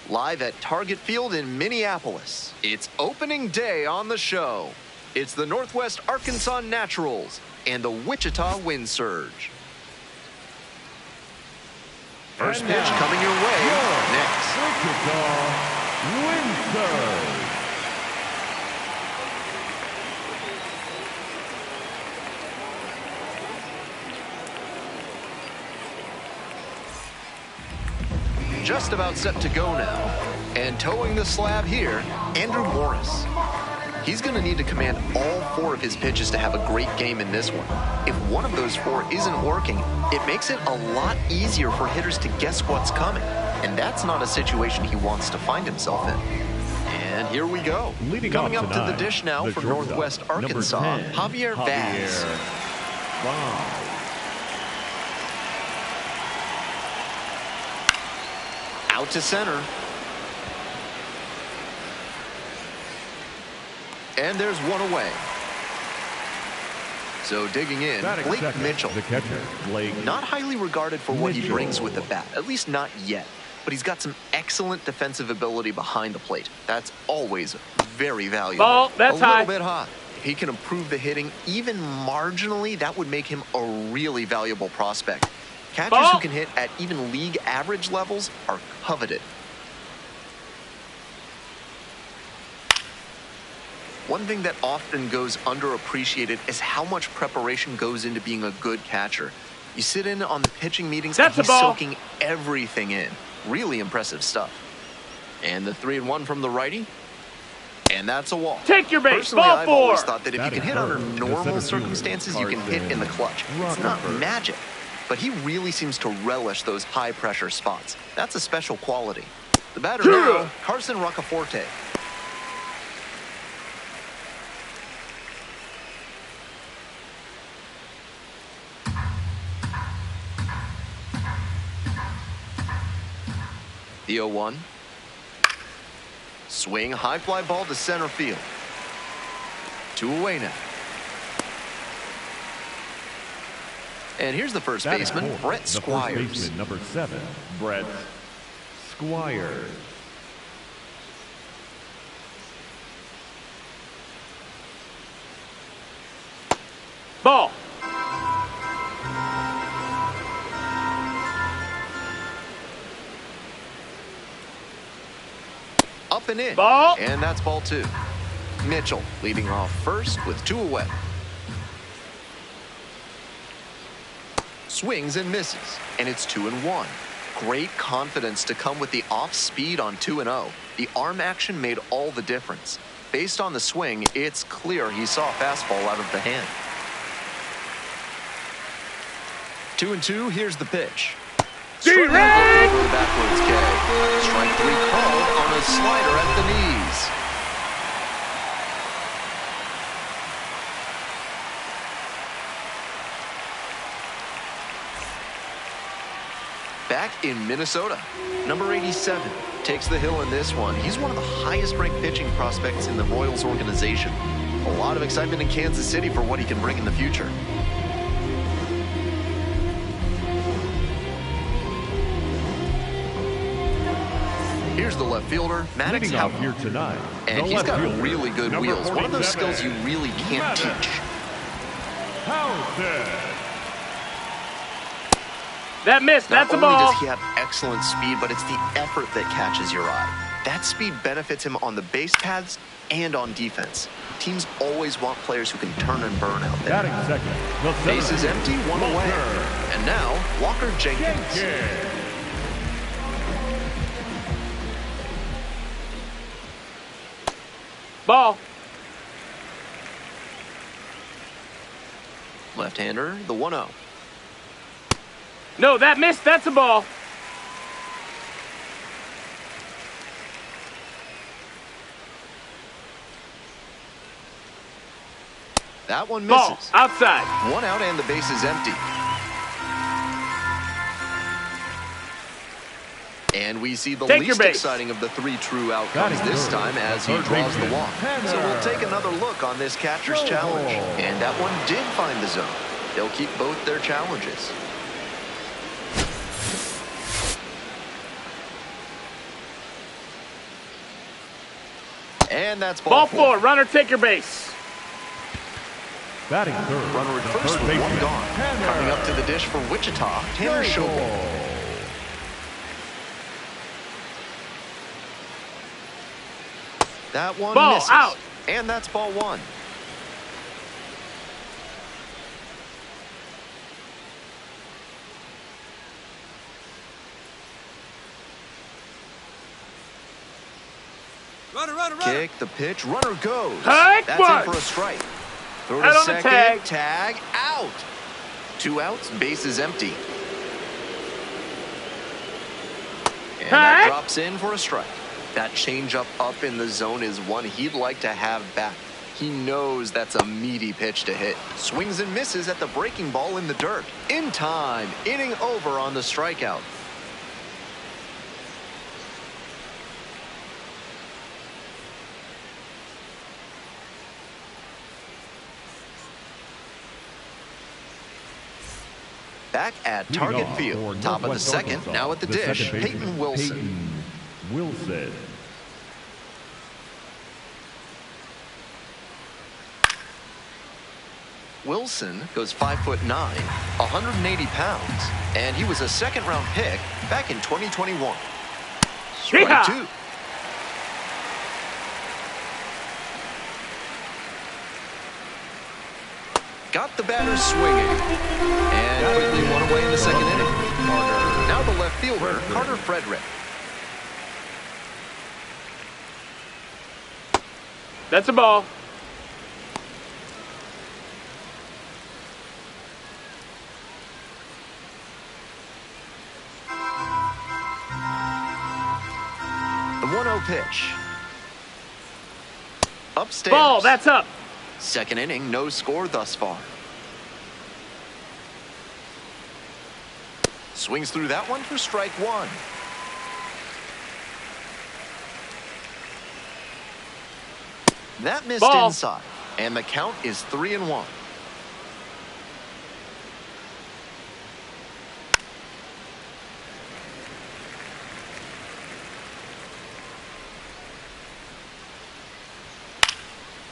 Live at Target Field in Minneapolis. It's opening day on the show. It's the Northwest Arkansas Naturals and the Wichita Wind Surge. First pitch coming your way next. Wichita Wind Surge. Just about set to go now. And towing the slab here, Andrew Morris. He's going to need to command all 4 of his pitches to have a great game in this one. If one of those 4 isn't working, it makes it a lot easier for hitters to guess what's coming. And that's not a situation he wants to find himself in. And here we go. Coming up to the dish now for Northwest Arkansas, Javier Vaz. Out to center. And there's one away. So digging in, Blake Mitchell. The catcher, Blake. Not highly regarded for what he brings with the bat, at least not yet. But he's got some excellent defensive ability behind the plate. That's always very valuable. Ball, that's a little bit high. If he can improve the hitting even marginally, that would make him a really valuable prospect. Catchers who can hit at even league average levels are coveted. One thing that often goes underappreciated is how much preparation goes into being a good catcher. You sit in on the pitching meetings and he's soaking everything in. Really impressive stuff. And the 3-1 from the righty. And that's a walk. Take your base. Personally, Ball I've 4. always thought that if you can hit under normal circumstances, you can hit in the clutch. It's not magic. But he really seems to relish those high-pressure spots. That's a special quality. The batter now, Carson Roccaforte. The 0-1. Swing, high fly ball to center field. 2 away now. And here's the first baseman, Brett Squires. First baseman, number 7, Brett Squires. Ball. Up and in. Ball. And that's ball 2. Mitchell leading off first with 2 away. Swings and misses, and it's 2-1. Great confidence to come with the off speed on 2-0. The arm action made all the difference. Based on the swing, it's clear he saw a fastball out of the hand. 2-2, here's the pitch. D-Ray! Over the backwards K. Strike 3 called on a slider at the knees. Back in Minnesota, number 87 takes the hill in this one. He's one of the highest-ranked pitching prospects in the Royals organization. A lot of excitement in Kansas City for what he can bring in the future. Here's the left fielder, Maddox Howell. Here tonight, and he's got really good wheels. One of those skills you really can't teach. That missed. That's a ball. Not only does he have excellent speed, but it's the effort that catches your eye. That speed benefits him on the base paths and on defense. Teams always want players who can turn and burn out there. Base is empty, 1 away. And now, Walker Jenkins. Ball. Left-hander, the 1-0. No, that missed. That's a ball. That one misses. Ball. Outside. 1 out and the base is empty. And we see the least exciting of the 3 true outcomes this time as he draws the walk. So we'll take another look on this catcher's challenge. And that one did find the zone. They'll keep both their challenges. And that's Ball 4. Runner, take your base. Batting third. Runner at the first third with baseman, one gone. Tanner Coming up to the dish for Wichita, Tanner Schobel. That one Ball misses. out. And that's ball 1. Runner. Kick the pitch. Runner goes. Take That's one. in for a strike. Throw Head to on the second. tag. Out. 2 outs. Base is empty. And that Tag. drops in for a strike. That changeup up in the zone is one he'd like to have back. He knows that's a meaty pitch to hit. Swings and misses at the breaking ball in the dirt. In time. Inning over on the strikeout. Back at Leading target off field. for Top of the Northwest second. Arkansas, Now at the second dish. baseman, Peyton Wilson. Peyton Wilson. Wilson goes 5'9", 180 pounds, and he was a second-round pick back in 2021. Strike Yeehaw. 2. Got the batter swinging, and quickly one away in the second inning. Now the left fielder, Carter Frederick. That's a ball. The 1-0 pitch. Upstairs. Ball, that's up. Second inning, no score thus far. Swings through that one for strike 1. That missed Ball. inside, and the count is 3-1.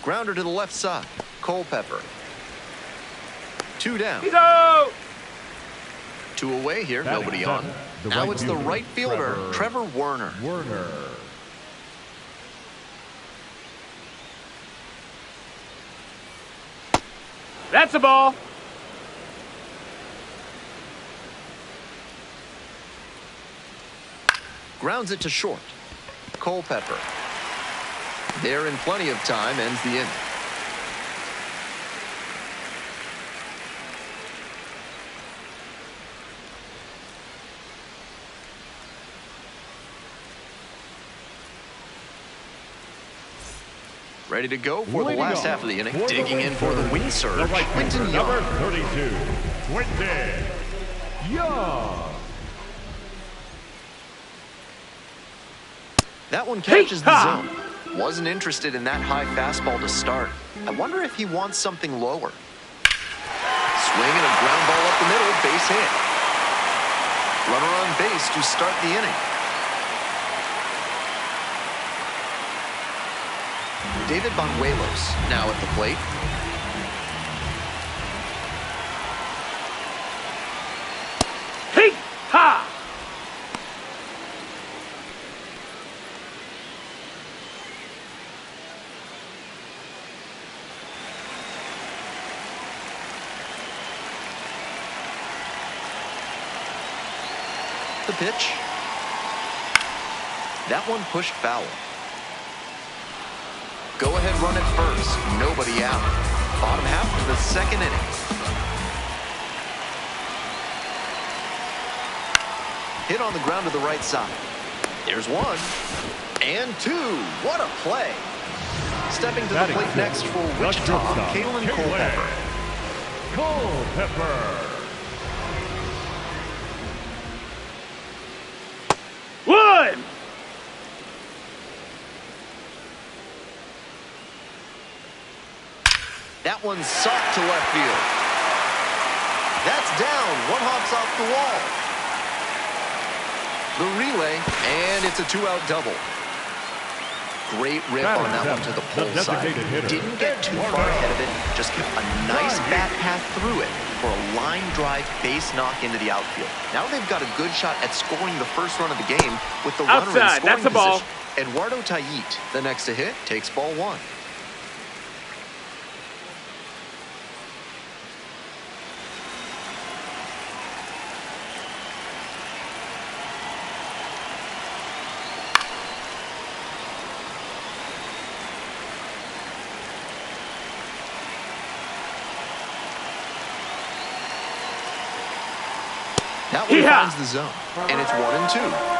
Grounder to the left side. Culpepper. 2 down. He's out. 2 away here. Batting Nobody seven, on. the Now right it's the fielder, right fielder, Trevor Werner. Werner. That's a ball. Grounds it to short. Culpepper. There in plenty of time, ends the inning. Ready to go for the Leading last off half of the inning. for the Digging in for the win win surge, the right Quinton fielder, Young. number 32, Quinton Young. That one catches the Hey-ha! zone. Wasn't interested in that high fastball to start. I wonder if he wants something lower. Swing and a ground ball up the middle, base hit. Runner on base to start the inning. David Banuelos now at the plate. Hey, ha. The pitch. That one pushed foul. Go ahead run at first. Nobody out. Bottom half of the second inning. Hit on the ground to the right side. There's 1. And 2. What a play. Stepping to the Batting plate fifth, next for the Wichita, shortstop, Kalen Kalen Culpepper. Culpepper. One. That one's soft to left field. That's down. One hops off the wall. The relay, and it's a 2-out double. Great rip on that one to the pull side. Didn't get too far ahead of it, just kept a nice bat path through it for a line drive base knock into the outfield. Now they've got a good shot at scoring the first run of the game with the runner in scoring that's a ball. position. Eduardo Tayit, the next to hit, takes ball one. That one finds the zone, and it's 1-2.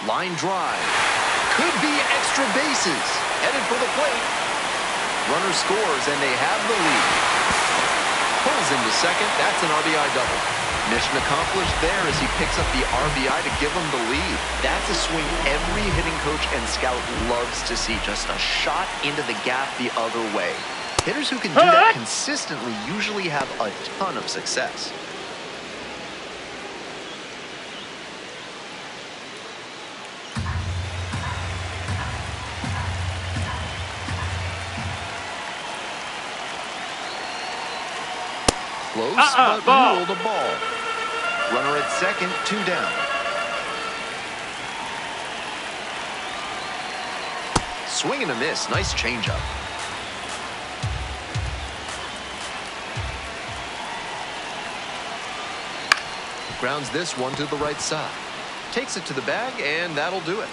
Line drive. Could be extra bases. Headed for the plate. Runner scores, and they have the lead. Pulls into second. That's an RBI double. Mission accomplished there as he picks up the RBI to give him the lead. That's a swing every hitting coach and scout loves to see. Just a shot into the gap the other way. Hitters who can do that consistently usually have a ton of success. Close, but ruled a ball. Runner at second, 2 down. Swing and a miss. Nice changeup. Grounds this one to the right side. Takes it to the bag, and that'll do it.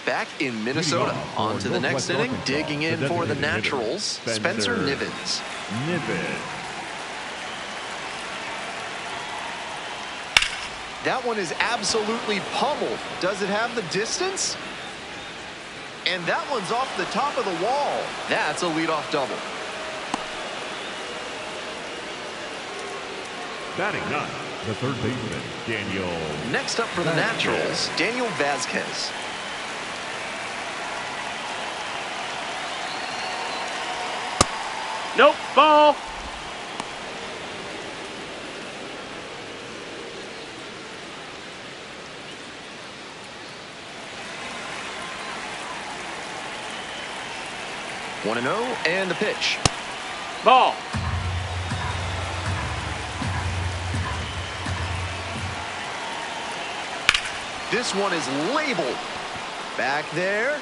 Back in Minnesota. On to the next inning. Digging in for the Naturals, Spencer Nivens. That one is absolutely pummeled. Does it have the distance? And that one's off the top of the wall. That's a leadoff double. Batting ninth, the third baseman, Daniel. Next up for the Naturals, Daniel Vasquez. Nope, ball. One and 0, and the pitch. Ball. This one is labeled. Back there.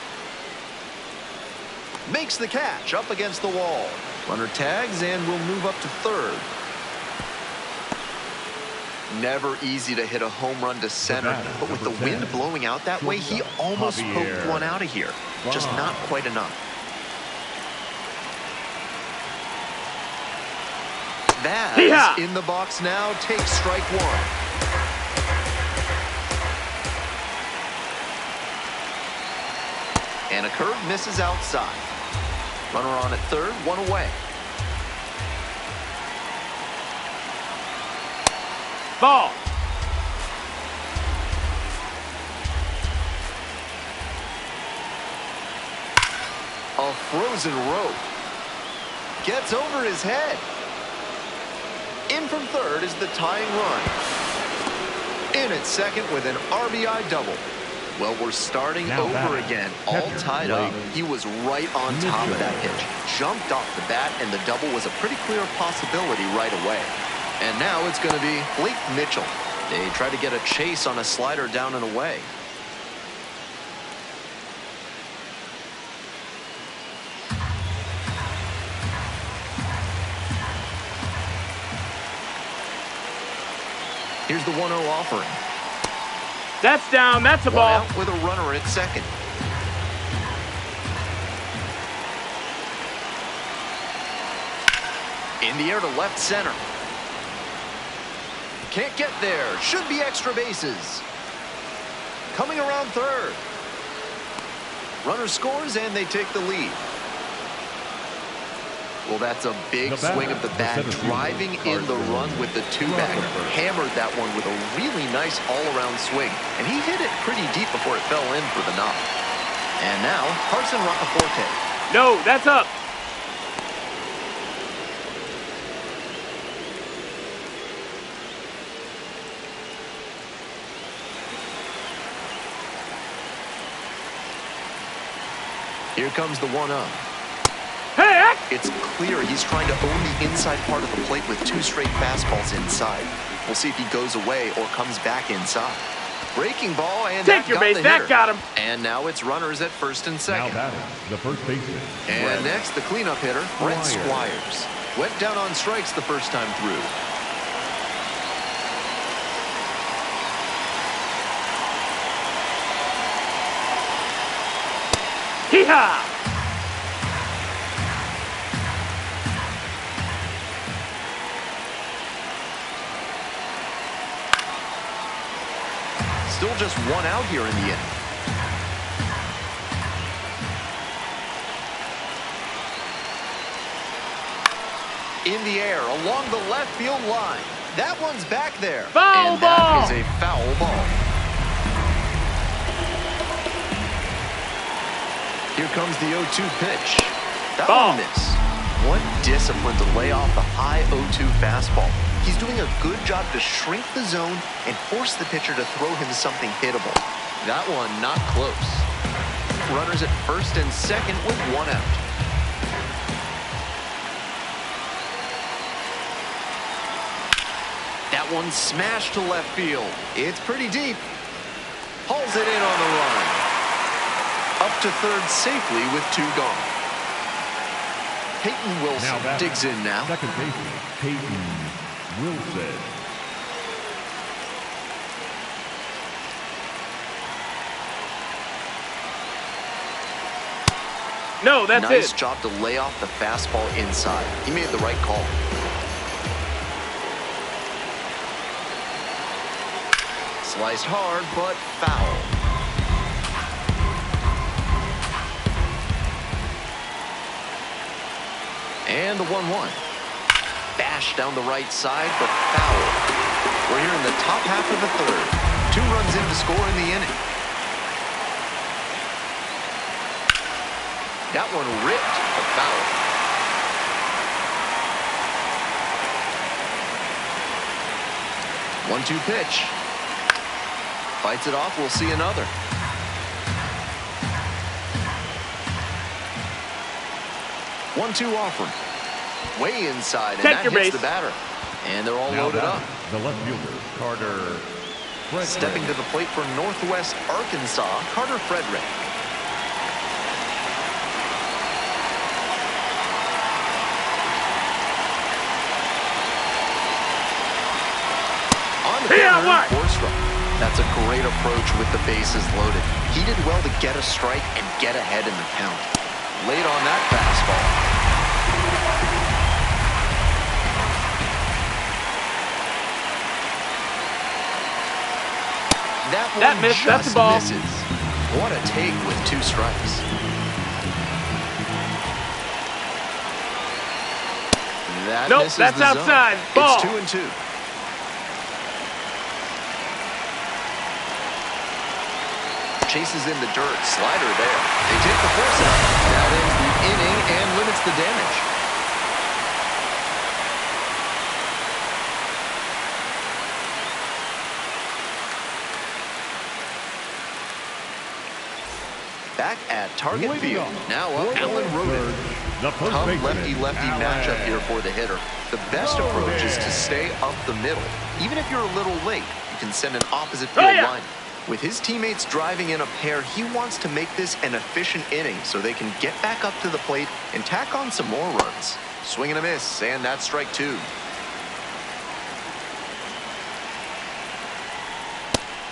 Makes the catch up against the wall. Runner tags and will move up to third. Never easy to hit a home run to center, but with the wind blowing out that way, he almost poked one out of here. Just not quite enough. Vaz in the box now takes strike one. And a curve misses outside. Runner on at third, one away. Ball. A frozen rope. Gets over his head. In from third is the tying run. In at second with an RBI double. Well, we're starting over again, all tied up. He was right on top of that pitch. Jumped off the bat, and the double was a pretty clear possibility right away. And now it's going to be Blake Mitchell. They try to get a chase on a slider down and away. Here's the 1-0 offering. That's down. That's a ball. One out with a runner at second. In the air to left center. Can't get there. Should be extra bases. Coming around third. Runner scores and they take the lead. Well, that's a big swing of the bat, driving in the run with the two-bagger. Hammered that one with a really nice all-around swing, and he hit it pretty deep before it fell in for the knock. And now, Carson Roccaforte. No, that's up. Here comes the 1-0. Hey! It's clear he's trying to own the inside part of the plate with two straight fastballs inside. We'll see if he goes away or comes back inside. Breaking ball, and take your base. That got him. And now it's runners at first and second. Now batting, the first baseman. And next, the cleanup hitter, Brent Squires. Went down on strikes the first time through. Hee-haw! Still just one out here in the inning. In the air, along the left field line. That one's back there. Foul and ball! That is a foul ball. Here comes the 0-2 pitch. That Ball. one missed. What discipline to lay off the high 0-2 fastball. He's doing a good job to shrink the zone and force the pitcher to throw him something hittable. That one not close. Runners at first and second with one out. That one smashed to left field. It's pretty deep. Hauls it in on the run. Up to third safely with two gone. Peyton Wilson digs in now. Second baseman, Peyton Wilson. No, that's it. Nice job to lay off the fastball inside. He made the right call. Sliced hard, but foul. And the 1-1. Bash down the right side, but foul. We're here in the top half of the third. 2 runs in to score in the inning. That one ripped, but foul. One-two pitch. Fights it off, we'll see another. One-two offer. Way inside, and that hits the batter. And they're all loaded up. The left fielder, Carter Frederick. Stepping to the plate for Northwest Arkansas, Carter Frederick. On the corner, 4 strike. That's a great approach with the bases loaded. He did well to get a strike and get ahead in the count. Late on that fastball. That missed. That's the ball. Misses. What a take with 2 strikes. Nope, that's outside. Ball. It's 2-2. Chases in the dirt. Slider there. They take the force out. That ends the inning and limits the damage. Back at Target Field. Now up, Alan Rodin. Tough lefty-lefty matchup here for the hitter. The best approach is to stay up the middle. Even if you're a little late, you can send an opposite field line. With his teammates driving in a pair, he wants to make this an efficient inning so they can get back up to the plate and tack on some more runs. Swing and a miss, and that's strike 2.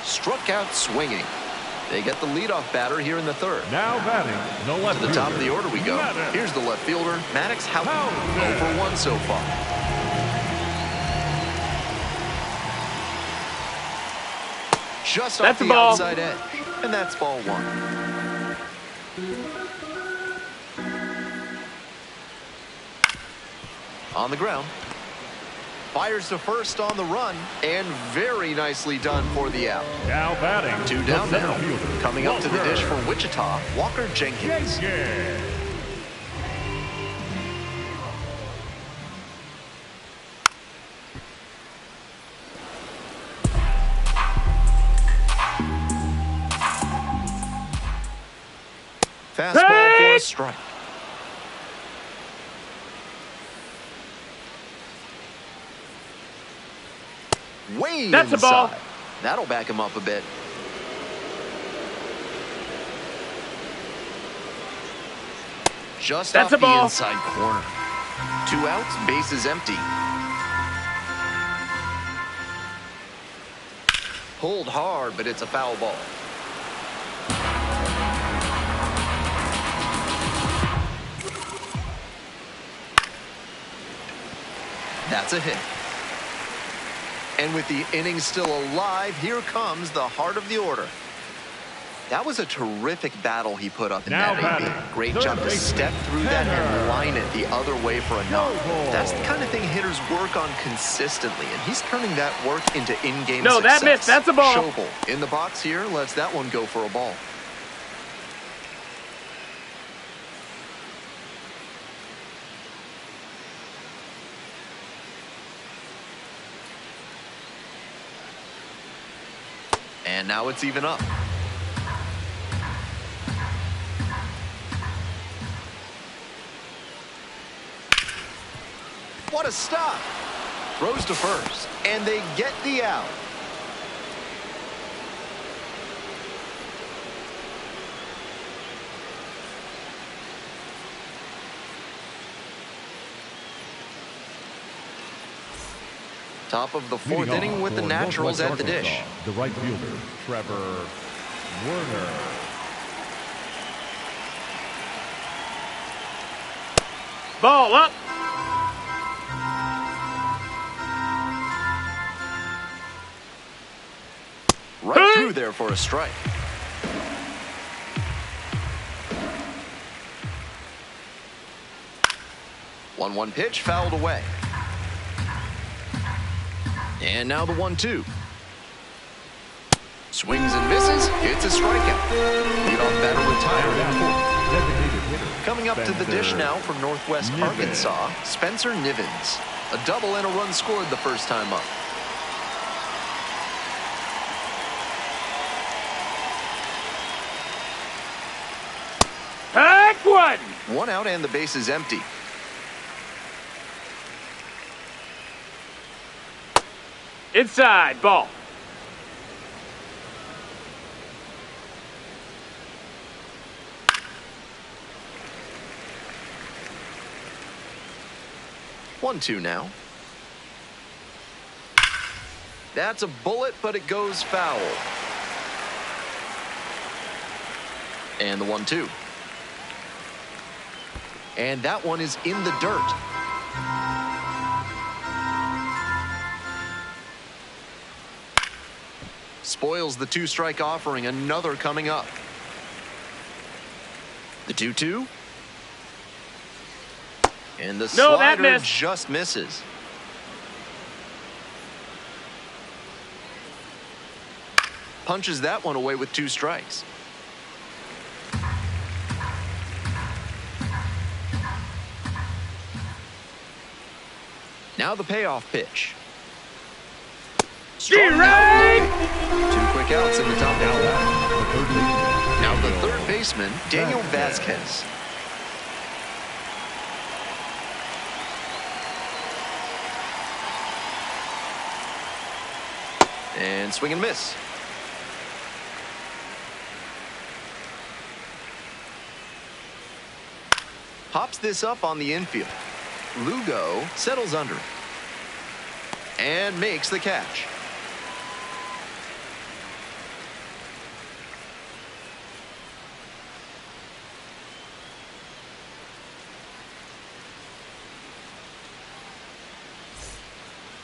Struck out swinging. They get the leadoff batter here in the third. Now batting, the left to the top of the order we go. Here's the left fielder, Maddox Houghton. 0 for 1 so far. Just off the outside edge, and that's ball 1. On the ground. Fires to first on the run, and very nicely done for the out. Now batting. 2 down the now. center fielder, Coming up to the Walker dish for Wichita, Walker Jenkins. Jenkins. Fastball for a strike. Way That's a inside. ball. That'll back him up a bit. Just That's off a the ball. inside corner. 2 outs, bases empty. Pulled hard, but it's a foul ball. That's a hit. And with the inning still alive, here comes the heart of the order. That was a terrific battle he put up in Now that batting, AB. Great third job to baseman, step through that and Tanner. line it the other way for a knock. Noble. That's the kind of thing hitters work on consistently, and he's turning that work into in-game No, success. that missed. That's a ball. Schobel in the box here lets that one go for a ball. And now it's even up. What a stop. Throws to first, and they get the out. Top of the 4th Leading inning off with the for Naturals at Northwest the dish. Arkansas, the right fielder, Trevor Werner. Ball up. Right through there for a strike. One pitch fouled away. And now the 1-2. Swings and misses. It's a strikeout. Leadoff batter retired in 4th. Designated hitter, Coming up to the dish now from Northwest Nivens. Arkansas, Spencer Nivens. A double and a run scored the first time up. Pack one. 1 out and the base is empty. Inside. Ball. One, 2 now. That's a bullet, but it goes foul. And the 1-2. And that one is in the dirt. Spoils the 2-strike offering. Another coming up. The 2-2. And the No, that slider missed. just misses. Punches that one away with 2 strikes. Now the payoff pitch. Strong G-Ray! 2 quick outs in the top now half. batting, the third baseman. Now the third baseman, Daniel Vasquez. And swing and miss. Pops this up on the infield. Lugo settles under it and makes the catch.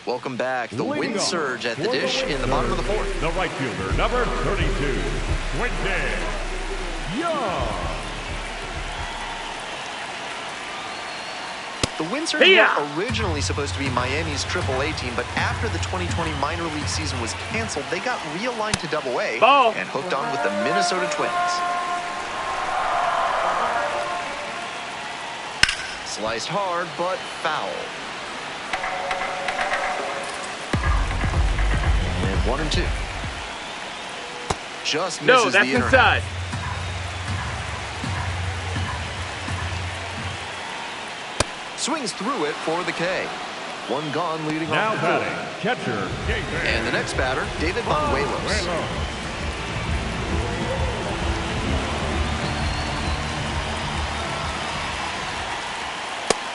Welcome back. The Leading wind off surge at the for dish in the bottom of the 4th. The right fielder, number 32, Quentin Young. The The Windsors Hiya! were originally supposed to be Miami's AAA team, but after the 2020 minor league season was canceled, they got realigned to AA Ball. and hooked on with the Minnesota Twins. Sliced hard, but foul. And 1-2. Just misses No, that's the inner inside. half. Swings through it for the K. One gone, leading Now off the fourth. batting, catcher, David. And the next batter, David Banuelos.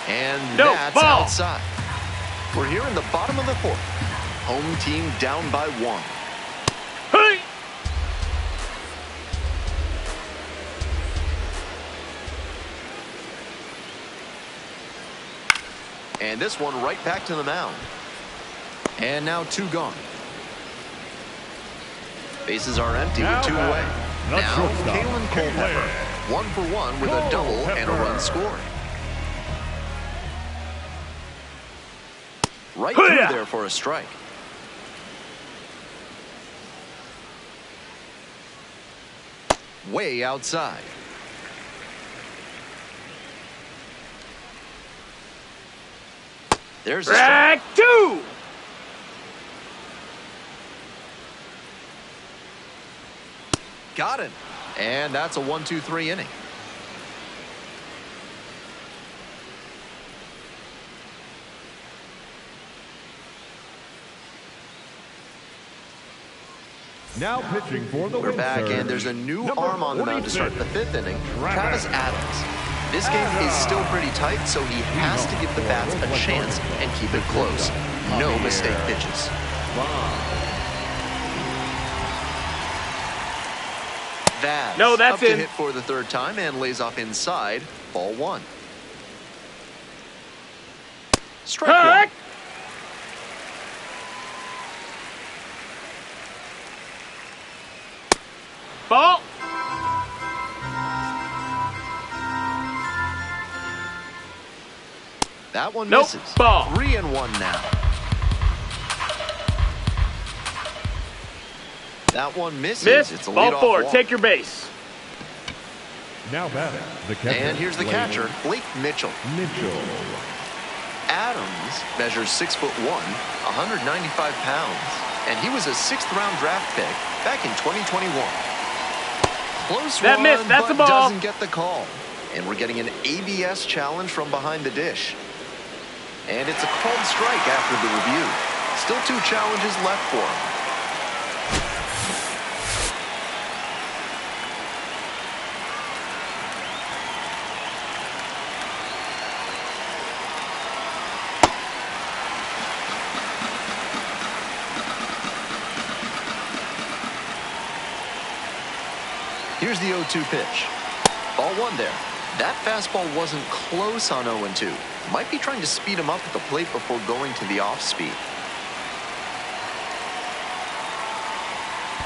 And No, that's ball. outside. We're here in the bottom of the fourth. Home team down by 1. Hey! And this one right back to the mound. And now 2 gone. Bases are empty with 2 away. Now, Kalen Culpepper. 1 for 1 with a double and a run scored. Right through there for a strike. Way outside. There's a strike. Strike 2! Got him. And that's a 1-2-3 inning. Now pitching for the We're back, Windsors. and there's a new Number arm on the mound to start the 5th inning, Travis Adams. This game is still pretty tight, so he has to give the bats a chance and keep it close. No mistake pitches. That's No, that's up to in. hit for the 3rd time and lays off inside. Ball 1. Strike 1. Heck! Ball. That one Nope. misses. Ball. 3-1 now. That one misses. Miss. It's a Ball leadoff 4. walk. Take your base. Now batting, the catcher. And here's the catcher, Blake Mitchell. Mitchell. Adams measures 6'1", 195 pounds, and he was a 6th-round draft pick back in 2021. Close That one, missed. That's but a ball. doesn't get the call. And we're getting an ABS challenge from behind the dish. And it's a called strike after the review. Still 2 challenges left for him. Here's the 0-2 pitch. Ball 1 there. That fastball wasn't close on 0-2. Might be trying to speed him up at the plate before going to the off speed.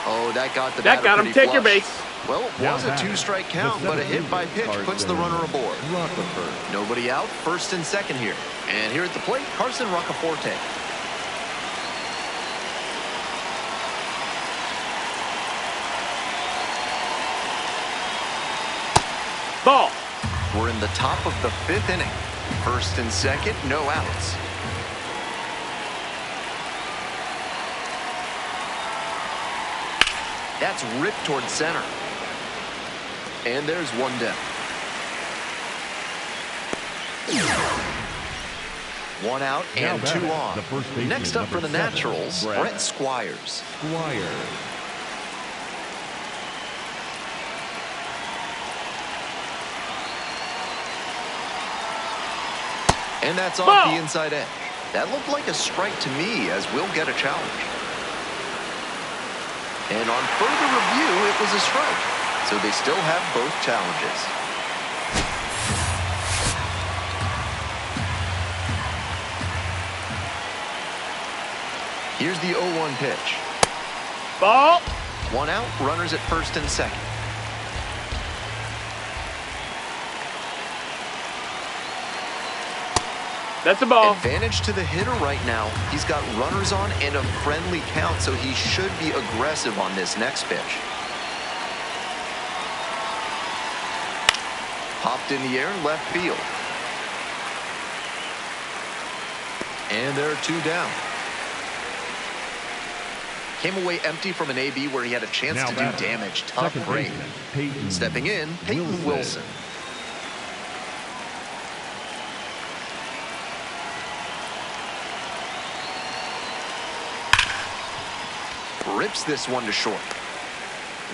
Oh, that got the That batter got him. pretty Take your flush. base. Well, it was a 2-strike count, but a hit by pitch puts the runner aboard. Rockefeller. Nobody out, 1st and 2nd here. And here at the plate, Carson Roccaforte. Ball. We're in the top of the 5th inning. 1st and 2nd, no outs. That's ripped towards center. And there's 1 down. 1 out Now and 2 batting, on. the first baseman, Next up for the number 7, Naturals, Brett Squires. Squire. And that's off Ball. the inside edge. That looked like a strike to me, as we'll get a challenge. And on further review, it was a strike. So they still have both challenges. Here's the 0-1 pitch. Ball. 1 out, runners at 1st and 2nd. That's a ball. Advantage to the hitter right now. He's got runners on and a friendly count, so he should be aggressive on this next pitch. Popped in the air in left field. And there are 2 down. Came away empty from an AB where he had a chance Now to do batting, damage. Tough second break. baseman, Peyton Stepping in, Peyton Wilson. Rips this one to short.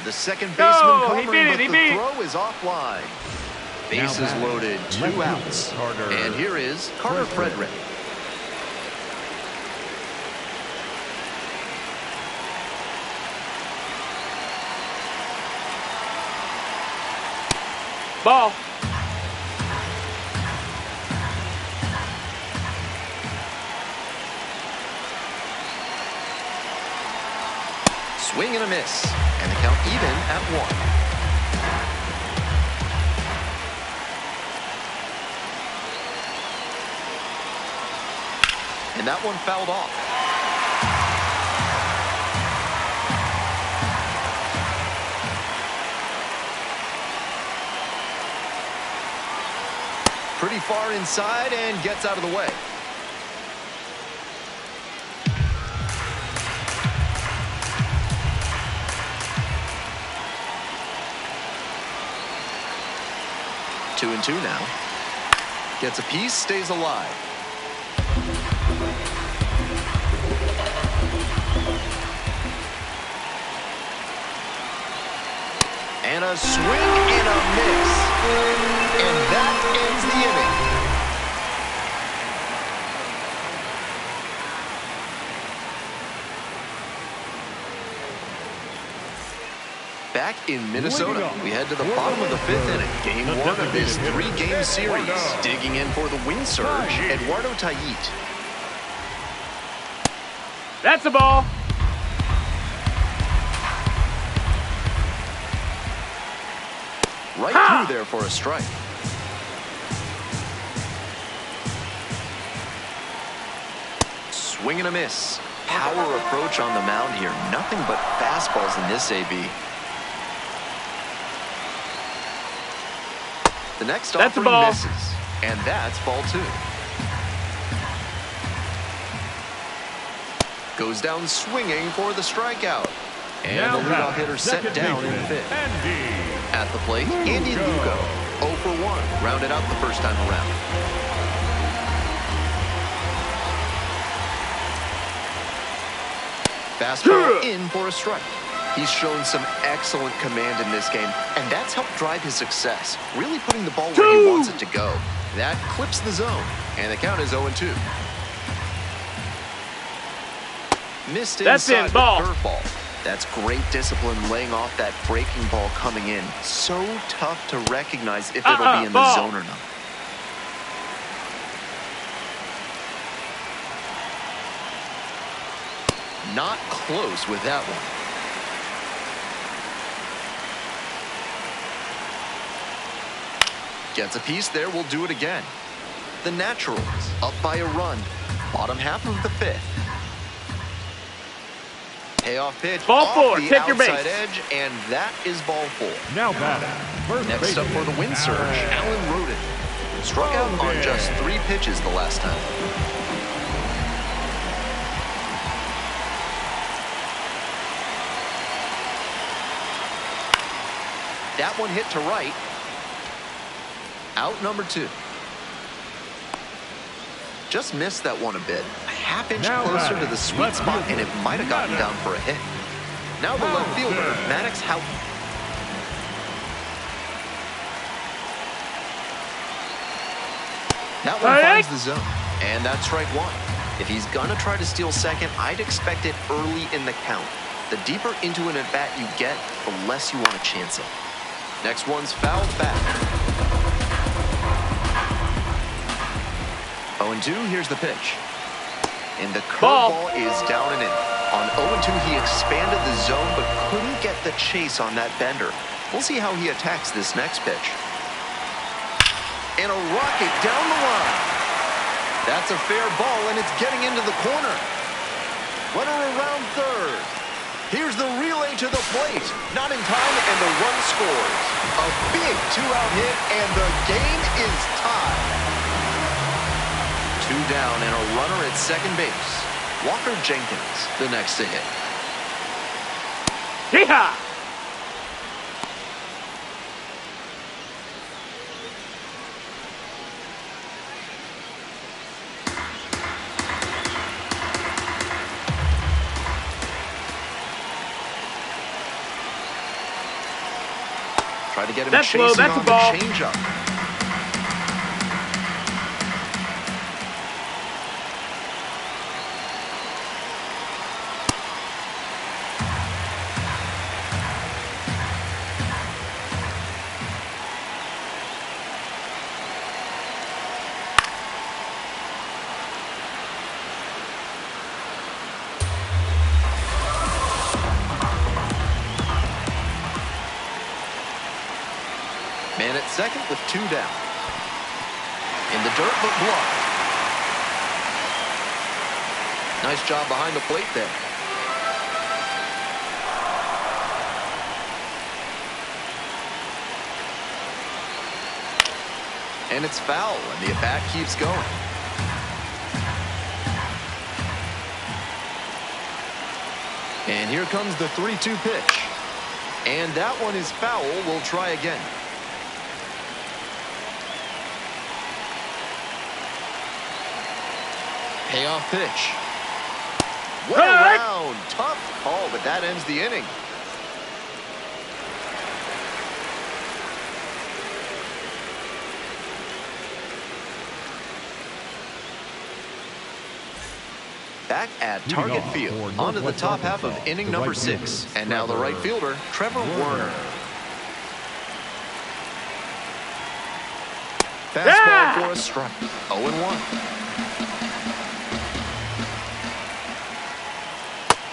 The second baseman No, he covering, beat it, but he the beat it. throw is offline. Bases batting, loaded, 2 left fielder, outs. Carter And here is Carter Frederick. Ball. Swing and a miss. And the count even at 1. And that one fouled off. Pretty far inside and gets out of the way. Two and 2 now. Gets a piece, stays alive. And a swing and a miss. And that ends the inning. Back in Minnesota, we head to the bottom of the 5th inning. Game 1 of this 3-game series. Digging in for the win surge, Eduardo Tayit. That's a ball. Right Ha! through there for a strike. Swing and a miss. Power approach on the mound here. Nothing but fastballs in this AB. The next That's a offering ball. misses. And that's ball 2. Goes down swinging for the strikeout. And Now the leadoff batting, hitter set second down in baseman, 5th. Andy At the plate, Andy Lugo. 0 for 1. Rounded out the first time around. Fastball in for a strike. He's shown some excellent command in this game, and that's helped drive his success, really putting the ball where he wants it to go. That clips the zone, and the count is 0-2. Missed That's inside in, ball. the curveball. That's great discipline laying off that breaking ball coming in. So tough to recognize if it'll be in the ball. zone or not. Not close with that one. Gets a piece there, we'll do it again. The Naturals up by a run. Bottom half of the 5th. Payoff pitch. Ball off 4, the take your outside base. edge, and that is ball 4. now batting, first Next up for the win surge, Alan Roden. Struck out on just 3 pitches the last time. That one hit to right. Out number 2. Just missed that one a bit. A half-inch Now closer to batting, the sweet left spot, and fielder, it might have gotten down for a hit. Now the left fielder, Maddox Houghton. That one finds the zone, and that's strike 1. If he's gonna try to steal second, I'd expect it early in the count. The deeper into an at-bat you get, the less you want to chance it. Next one's fouled back. 0-2, here's the pitch. And the curveball is down and in. On 0-2, he expanded the zone, but couldn't get the chase on that bender. We'll see how he attacks this next pitch. And a rocket down the line. That's a fair ball, and it's getting into the corner. Runner around third. Here's the relay to the plate. Not in time, and the run scores. A big two-out hit, and the game is tied. 2 down and a runner at second base. Walker Jenkins, the next to hit. Yeehaw! Try to get him That's chasing low, that's on a ball. the changeup. Man at second with 2 down. In the dirt, but blocked. Nice job behind the plate there. And it's foul, and the at-bat keeps going. And here comes the 3-2 pitch. And that one is foul. We'll try again. Payoff pitch. Way around. Tough call, but that ends the inning. Back at Target Field, onto the top half of inning number 6. And now the right fielder, Trevor Werner. Fastball for a strike. 0-1.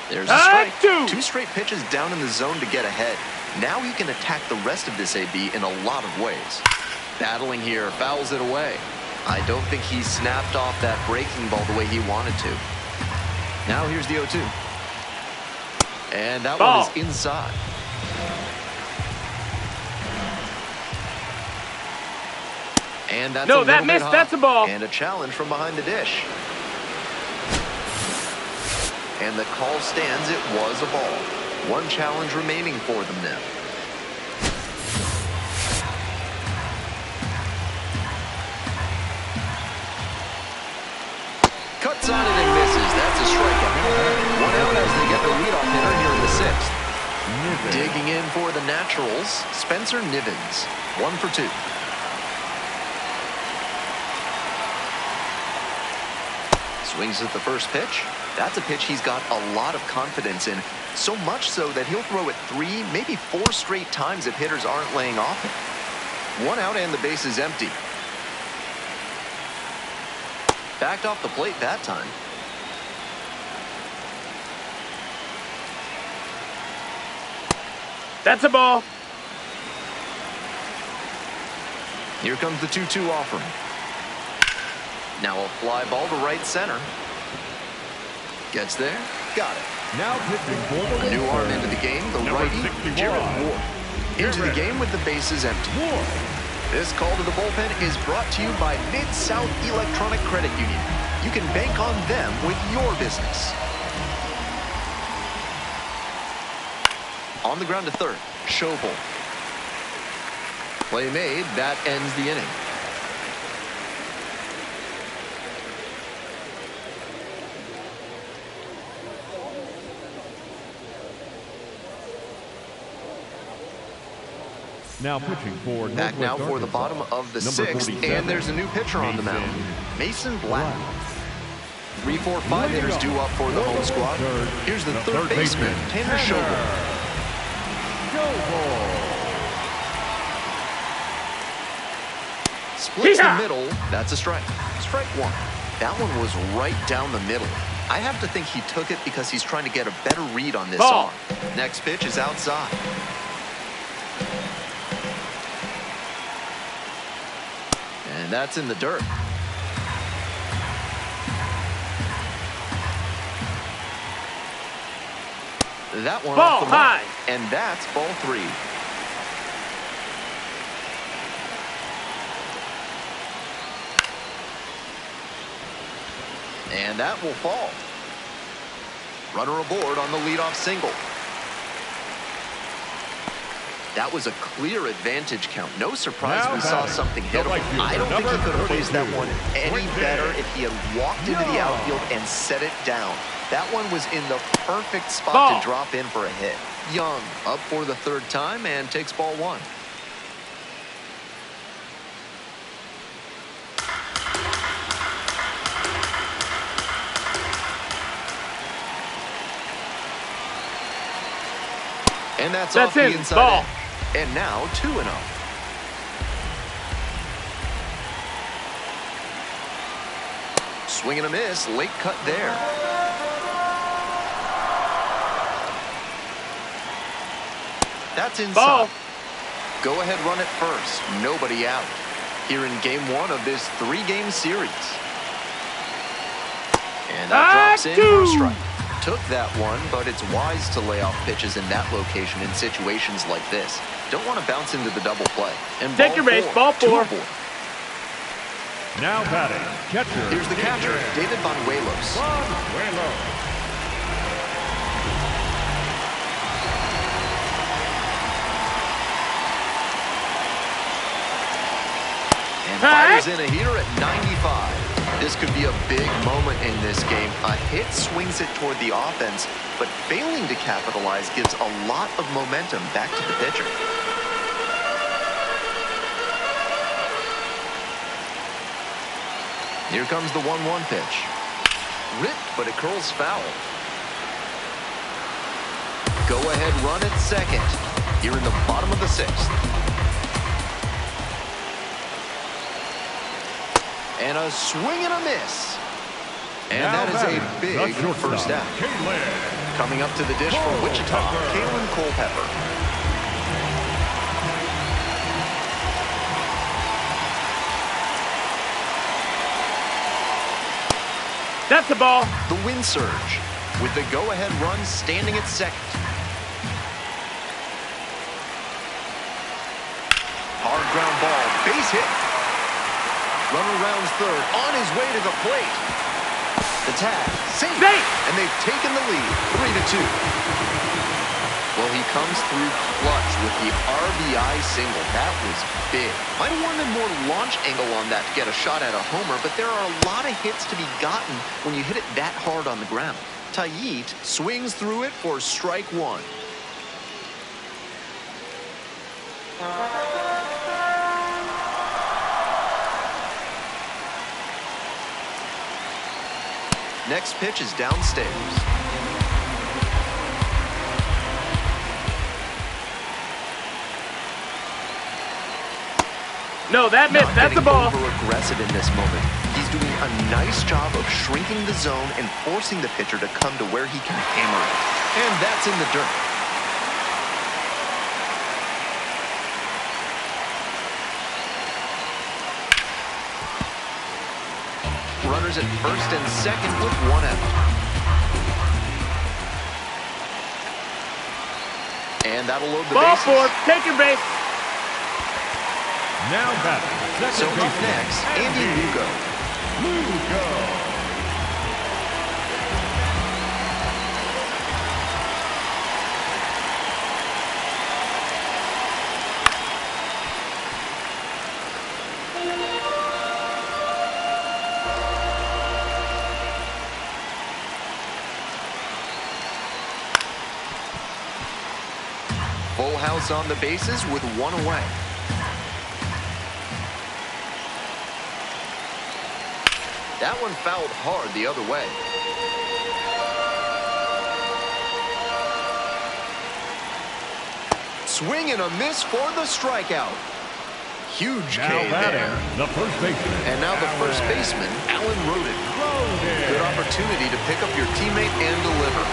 There's a strike. 2 straight pitches down in the zone to get ahead. Now he can attack the rest of this AB in a lot of ways. Battling here, fouls it away. I don't think he snapped off that breaking ball the way he wanted to. Now here's the 0-2. And that ball. One is inside. And that's No, a that missed. That's a ball. And a challenge from behind the dish. And the call stands. It was a ball. 1 challenge remaining for them now. Cuts on it and misses. That's a strikeout. 1 out as they get the leadoff hitter here in the 6th. Digging in for the Naturals, Spencer Nivens. 1 for 2. Swings at the first pitch. That's a pitch he's got a lot of confidence in. So much so that he'll throw it 3, maybe 4 straight times if hitters aren't laying off him. 1 out and the base is empty. Backed off the plate that time. That's a ball. Here comes the 2-2 offering. Now a fly ball to right center. Gets there. Got it. Now pitching for the New arm into the game, the righty, Jared Ward. Into the game with the bases empty. This call to the bullpen is brought to you by Mid-South Electronic Credit Union. You can bank on them with your business. On the ground to third, Schobel. Play made, that ends the inning. Now pitching for Back now for the bottom of the 6th, and there's a new pitcher on the mound, Mason Black. 3, 4, 5 hitters due up for the home squad. Here's the third baseman, Tanner Schobel. Splits the middle. That's a strike. Strike 1. That one was right down the middle. I have to think he took it because he's trying to get a better read on this ball. arm. Next pitch is outside. And that's in the dirt. That one Ball off the mark. high. And that's ball 3. And that will fall. Runner aboard on the leadoff single. That was a clear advantage count. No surprise Now we saw batting, something the hittable. right fielder, I don't think he number could have placed that 32, one any better if he had walked into the outfield and set it down. That one was in the perfect spot Ball. to drop in for a hit. Young up for the 3rd time and takes ball 1. And that's off the in. inside Ball. edge. And now 2-0. Swing and a miss, late cut there. That's inside. Ball. Go ahead, run it first. Nobody out. Here in game 1 of this 3-game series. And that drops in for a strike. Took that one, but it's wise to lay off pitches in that location in situations like this. Don't want to bounce into the double play. And Take your base, ball 4. Now batting, catcher. Here's the catcher, David Banuelos. And fires in a heater at 95. This could be a big moment in this game. A hit swings it toward the offense, but failing to capitalize gives a lot of momentum back to the pitcher. Here comes the 1-1 pitch. Ripped, but it curls foul. Go ahead, run at second. Here in the bottom of the 6th. And a swing and a miss. And now that is a big first out. Coming up to the dish from Wichita, Kalen Culpepper. That's the ball. The wind surge with the go-ahead run standing at second. Hard ground ball, base hit. Runner rounds 3rd, on his way to the plate. The tag, safe, and they've taken the lead, 3-2. Well, he comes through clutch with the RBI single. That was big. Might have wanted more launch angle on that to get a shot at a homer, but there are a lot of hits to be gotten when you hit it that hard on the ground. Taillite swings through it for strike 1. Next pitch is downstairs. No, that missed. That's the ball. Over-aggressive in this moment. He's doing a nice job of shrinking the zone and forcing the pitcher to come to where he can hammer it. And that's in the dirt. Runners at first and second with 1 out. And that'll load the Ball bases. 4. Take your base. Now batting, So up next, Andy Lugo. Full house on the bases with 1 away. That one fouled hard the other way. Swing and a miss for the strikeout. Huge Now K batting, there. the first baseman. And now the first baseman, Alan Roden. Good opportunity to pick up your teammate and deliver.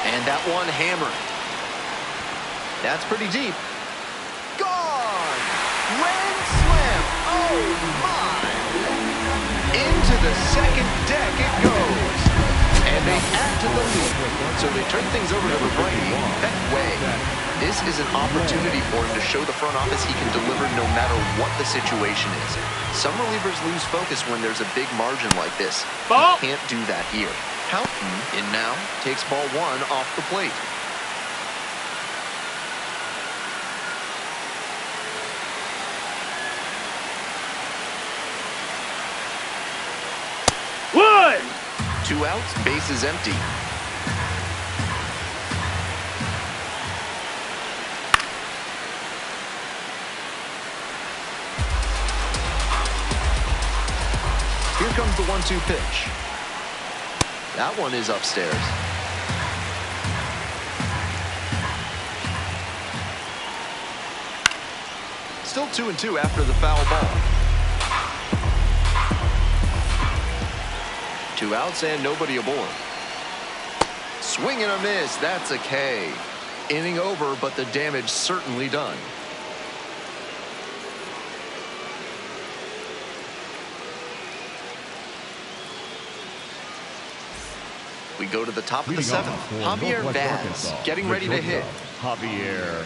And that one hammered. That's pretty deep. Gone! Grand slam! Oh, my! Into the second deck it goes. And they add to the lead. So they turn things over to the righty, Beck Way. This is an opportunity for him to show the front office he can deliver no matter what the situation is. Some relievers lose focus when there's a big margin like this. Ball. He can't do that here. Houghton in now takes ball one off the plate. One. 2 outs, base is empty. Here comes the 1-2 pitch. That one is upstairs. Still 2-2 after the foul ball. 2 outs and nobody aboard. Swing and a miss. That's a K. Inning over, but the damage certainly done. We go to the top of the 7th. Javier Vaz getting ready to hit. Javier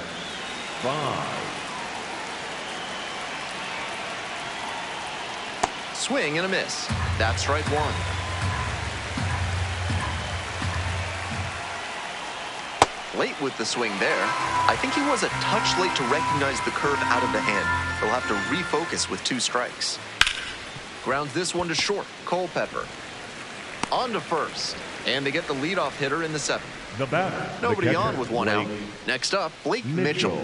Vaz. Swing and a miss. That's strike one. Late with the swing there. I think he was a touch late to recognize the curve out of the hand. He'll have to refocus with 2 strikes. Grounds this one to short. Culpepper. On to first. And they get the leadoff hitter in the 7th. The batter. Nobody the catcher, on with 1 out. Blake Next up, Blake Mitchell.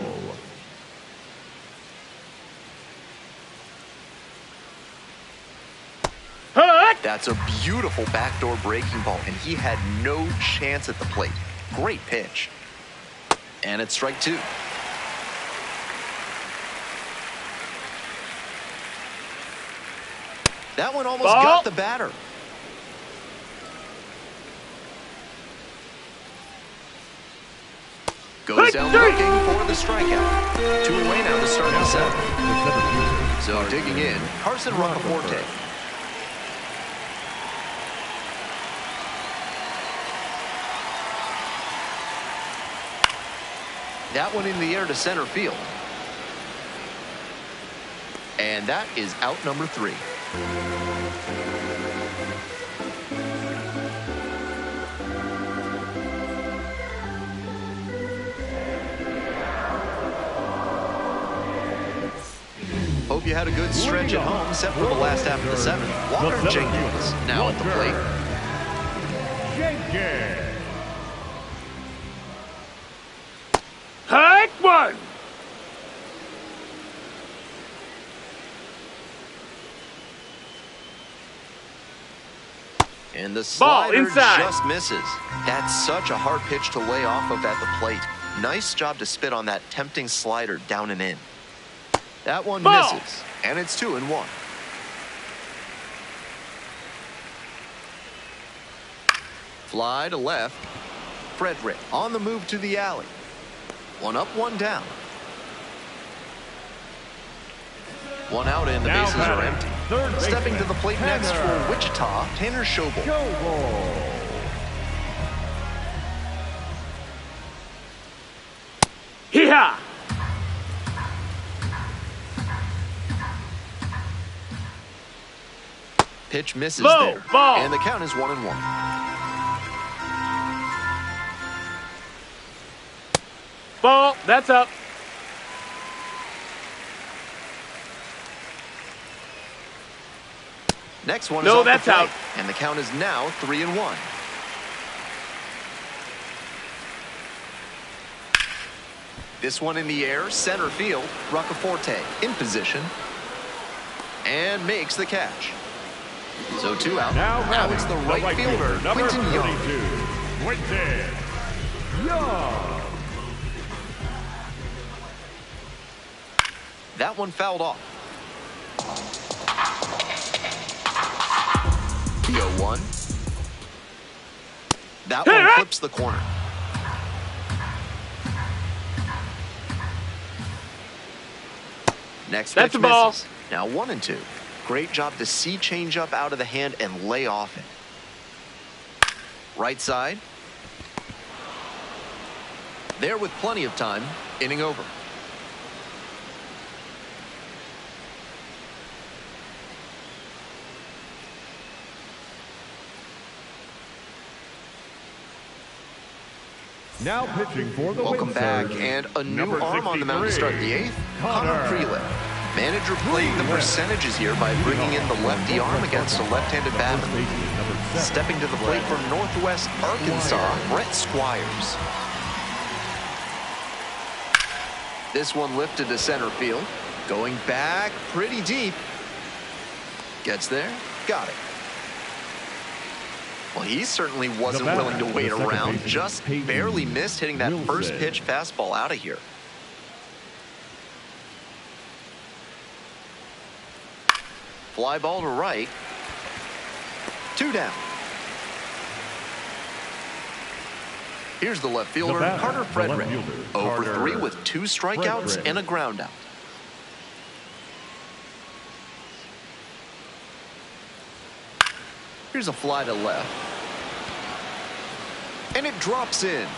Hut. That's a beautiful backdoor breaking ball, and he had no chance at the plate. Great pitch. And it's strike 2. That one almost Ball. got the batter. Goes down looking for the strikeout. 2 away now to start the 7th. So digging in, Carson Roccaforte. That one in the air to center field. And that is out number 3. Hope you had a good stretch at home, except for the last half of the 7th. Walker Jenkins now at the plate. Jenkins. Hut. One. And the Ball slider inside. just misses. That's such a hard pitch to lay off of at the plate. Nice job to spit on that tempting slider down and in. That one Ball. misses, and it's 2-1. Fly to left. Frederick on the move to the alley. 1 up, 1 down. 1 out and the Now bases are batting, empty. third Stepping to baseman, the plate next for Tanner. Wichita, Tanner Schobel. Jovo. Hee-haw. Pitch misses Low, there. ball. And the count is 1-1. Ball. That's up. Next one is No, off that's the plate, out. and the count is now 3-1. This one in the air, center field. Roccaforte in position and makes the catch. So 2 out. Now it's the right fielder, number Quinton Young. 32, Quinton Young. That one fouled off. The 0-1. That one clips the corner. Next That's pitch a ball. misses. Now 1-2. Great job to see changeup out of the hand and lay off it. Right side. There with plenty of time. Inning over. Now pitching for the Welcome Wings back, Surge, and a new number arm on the mound to start the 8th, Connor Freeland. Manager playing the percentages here by bringing in the lefty arm against a left-handed batsman. Stepping to the plate from Northwest Arkansas, Brett Squires. This one lifted to center field. Going back pretty deep. Gets there. Got it. Well, he certainly wasn't willing to wait around. Just barely missed hitting that first pitch fastball out of here. Fly ball to right. 2 down. Here's the left fielder, Carter Frederick. 0 for 3 with 2 strikeouts and a ground out. Here's a fly to left. And it drops in.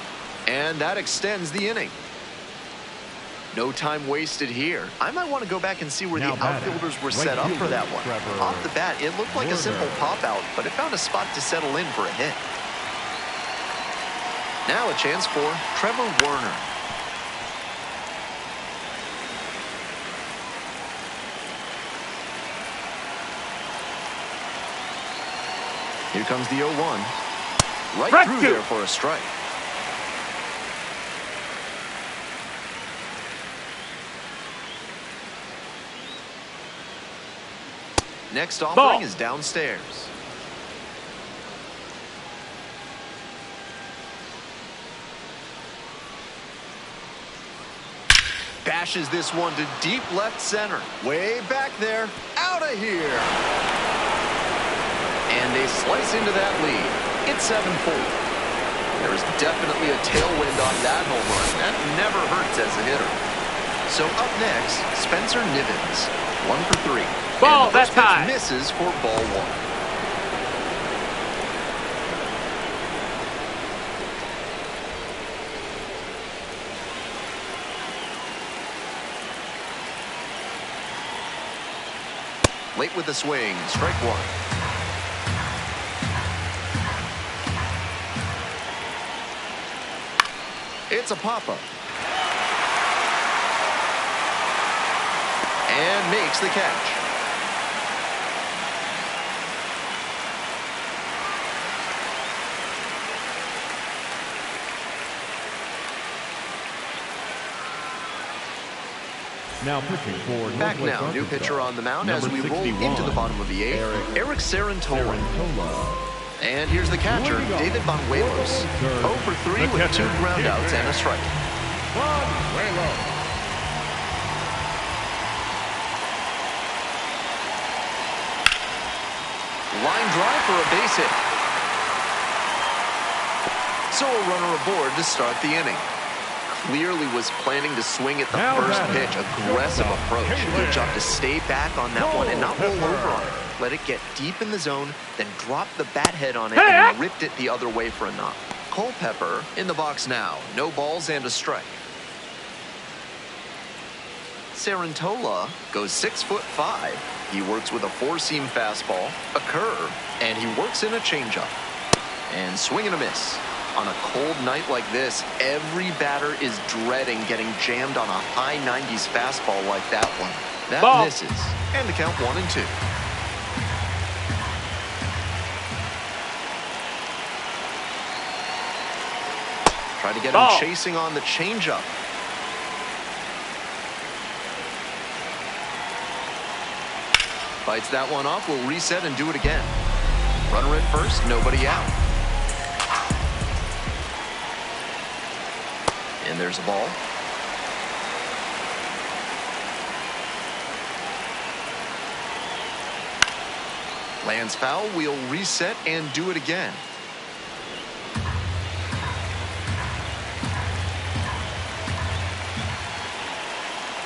And that extends the inning. No time wasted here. I might want to go back and see where the outfielders were set up for that one. Off the bat, it looked like a simple pop-out, but it found a spot to settle in for a hit. Now a chance for Trevor Werner. Here comes the 0-1. Right through there for a strike. Next offering is downstairs. Bashes this one to deep left center. Way back there. Out of here. And they slice into that lead. It's 7-4. There's definitely a tailwind on that home run. That never hurts as a hitter. So up next, Spencer Nivens. 1 for 3. Ball, that's high. Misses for ball 1. Late with the swing, strike 1. It's a pop-up. And makes the catch. Now pitching for back now, new pitcher on the mound as we roll into the bottom of the 8th, Eric Sarantola. And here's the catcher, David Banuelos. 0 for 3 with 2 groundouts and a strike. Line drive for a base hit. So a runner aboard to start the inning. Clearly was planning to swing at the first pitch. Aggressive approach. Good job to stay back on that one and not roll over on it. Let it get deep in the zone, then drop the bat head on it and ripped it the other way for a knock. Culpepper in the box now. No balls and a strike. Sarantola goes 6'5". He works with a 4-seam fastball, a curve, and he works in a changeup. And swing and a miss. On a cold night like this, every batter is dreading getting jammed on a high 90s fastball like that one. That misses. And the count 1-2. Try to get him chasing on the changeup. Bites that one off, will reset and do it again. Runner at first, nobody out. And there's a ball. Lands foul, we'll reset and do it again.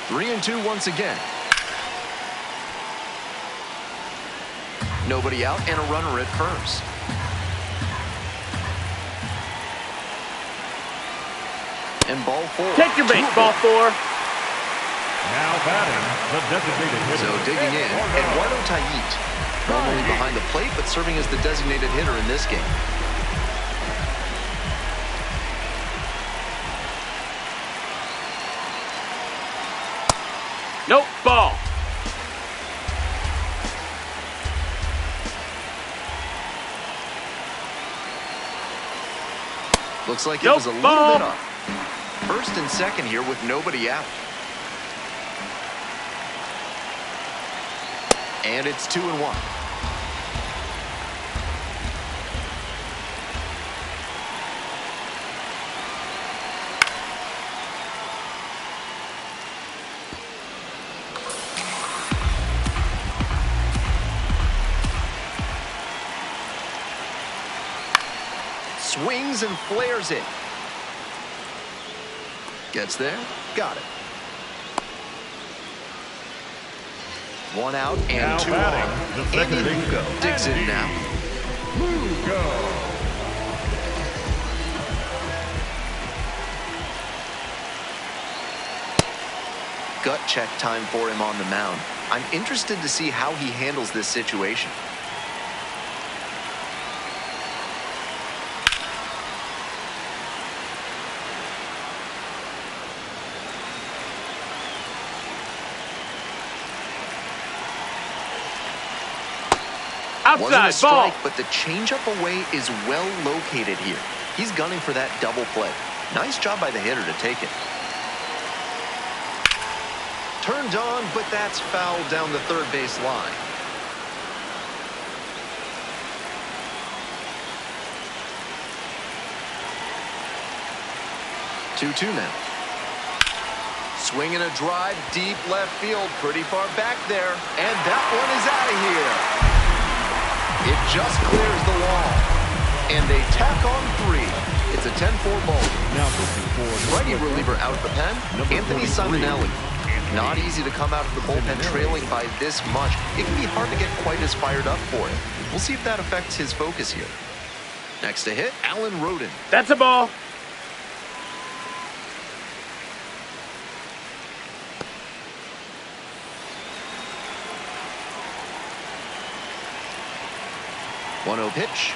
Three and two once again. Nobody out and a runner at first. And ball 4. Take your base, ball 4. Now batting, the designated hitter. So digging in, Eduardo Tayit. Normally behind the plate, but serving as the designated hitter in this game. Nope, ball. Looks like it Nope, was a little ball. bit off. First and second here with nobody out. And it's 2-1. Swings and flares it. Gets there. Got it. 1 out and Now 2 batting, on. the second Andy baseman, Lugo digs in Andy now. Lugo. Gut check time for him on the mound. I'm interested to see how he handles this situation. Wasn't a Outside, ball. strike, but the changeup away is well located here. He's gunning for that double play. Nice job by the hitter to take it. Turned on, but that's fouled down the third base line. Two now. Swinging a drive, deep left field, pretty far back there. And that one is out of here. It just clears the wall. And they tack on 3. It's a 10-4 ball. Now looking for Righty reliever out of the pen, Number Anthony 43. Simonelli. Not easy to come out of the bullpen trailing by this much. It can be hard to get quite as fired up for it. We'll see if that affects his focus here. Next to hit, Alan Roden. That's a ball. One 0 pitch.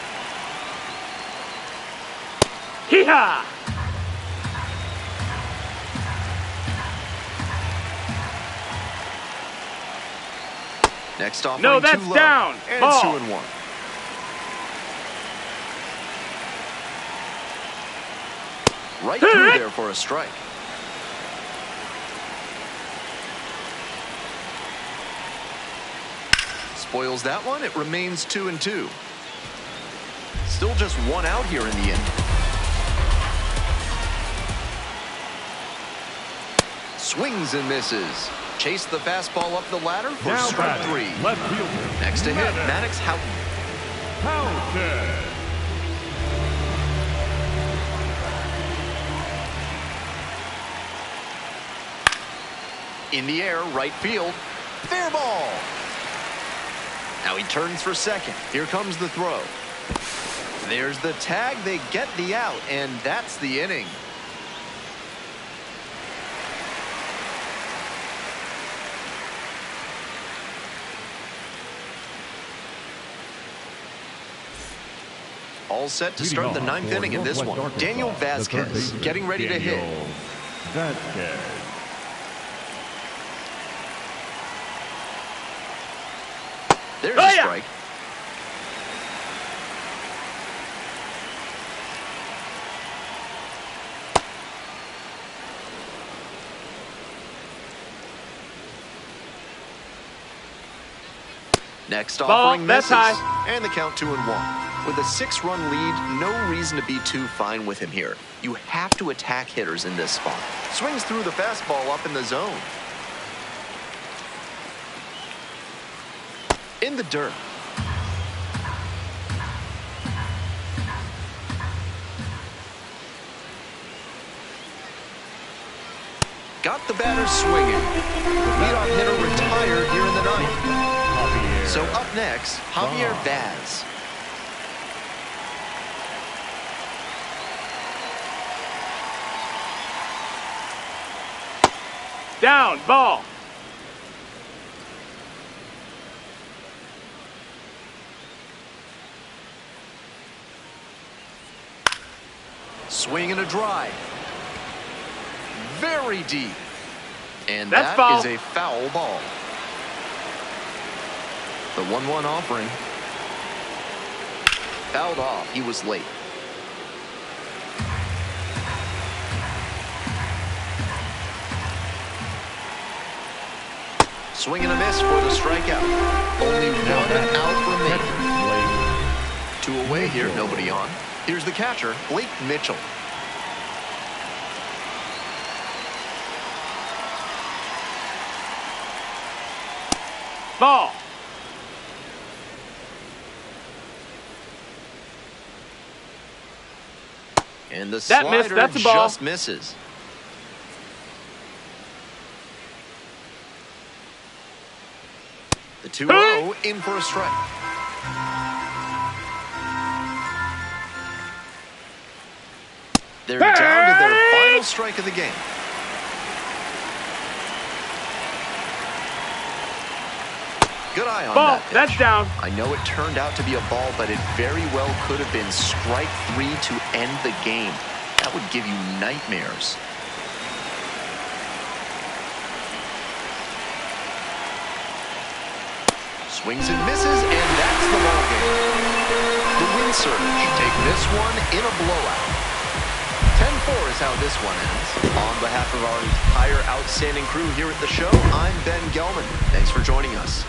Hee-haw! Next offering, No, that's too low. down. And Ball. 2-1. Right Hit through it. there for a strike. Spoils that one. It remains 2-2. Still just 1 out here in the inning. Swings and misses. Chase the fastball up the ladder for now strike batting, 3. left fielder. Next to hit, Maddox. Maddox Houghton. Houghton. In the air, right field. Fair ball. Now he turns for second. Here comes the throw. There's the tag. They get the out, and that's the inning. All set to start the 9th inning in this one. Daniel Vasquez getting ready to hit. Vasquez. There's Oh, a yeah. strike. Next Ball, offering that's misses. high. And the count 2-1. With a 6-run lead, no reason to be too fine with him here. You have to attack hitters in this spot. Swings through the fastball up in the zone. In the dirt. Got the batter swinging. The leadoff hitter retired here in the 9th. So up next, Javier Vaz. Down, ball. Swing and a drive. Very deep. And That's that foul. is a foul ball. The 1-1 offering. Fouled off. He was late. Swing and a miss for the strikeout. Only one out remaining. 2 away here, nobody on. Here's the catcher, Blake Mitchell. Ball. And the That missed. slider That's a ball. just misses. The 2-0 in for a strike. They're down to their final strike of the game. Good eye on Ball. that pitch. That's down. I know it turned out to be a ball, but it very well could have been strike 3 to end the game. That would give you nightmares. Swings and misses, and that's the ball game. The Wind Surge take this one in a blowout. 10-4 is how this one ends. On behalf of our entire outstanding crew here at the show, I'm Ben Gelman. Thanks for joining us.